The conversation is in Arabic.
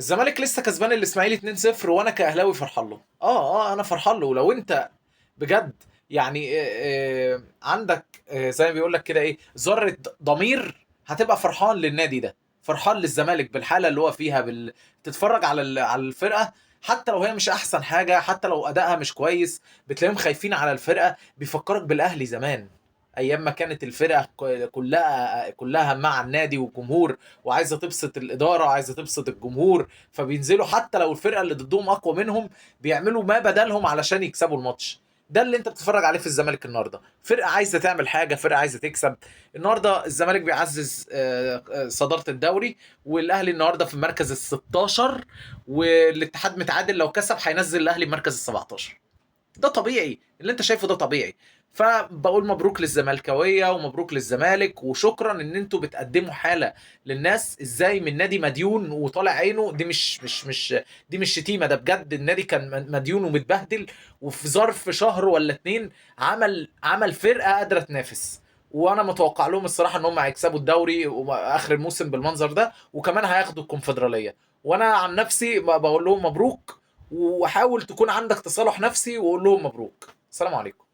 الزمالك لسه كسبان الاسماعيلي 2-0 وانا كاهلاوي فرحان له. انا فرحان له. لو انت بجد يعني عندك زي ما بيقول لك كده ايه ذره ضمير، هتبقى فرحان للنادي ده، فرحان للزمالك بالحاله اللي هو فيها تتفرج على على الفرقه. حتى لو هي مش احسن حاجه، حتى لو ادائها مش كويس، بتلاقيهم خايفين على الفرقه. بيفكرك بالاهلي زمان، ايام ما كانت الفرقه كلها مع النادي والجمهور، وعايزه تبسط الاداره وعايزه تبسط الجمهور، فبينزلوا حتى لو الفرقه اللي ضدهم اقوى منهم، بيعملوا ما بدلهم علشان يكسبوا الماتش. ده اللي انت بتتفرج عليه في الزمالك النهارده، فرقه عايزه تعمل حاجه، فرقه عايزه تكسب. النهارده الزمالك بيعزز صداره الدوري، والاهلي النهارده في المركز ال 16، والاتحاد متعادل، لو كسب هينزل الاهلي المركز ال 17. ده طبيعي، اللي انت شايفه ده طبيعي. فبقول مبروك للزملكاويه ومبروك للزمالك، وشكرا ان انتوا بتقدموا حاله للناس ازاي من نادي مديون وطالع عينه. دي مش شتيمه، ده بجد النادي كان مديون ومتبهدل، وفي ظرف شهر ولا اتنين عمل فرقه قادره تنافس. وانا متوقع لهم الصراحه ان هم هيكسبوا الدوري اخر الموسم بالمنظر ده، وكمان هياخدوا الكونفدراليه. وانا عن نفسي بقول لهم مبروك، وحاول تكون عندك تصالح نفسي وقول لهم مبروك. السلام عليكم.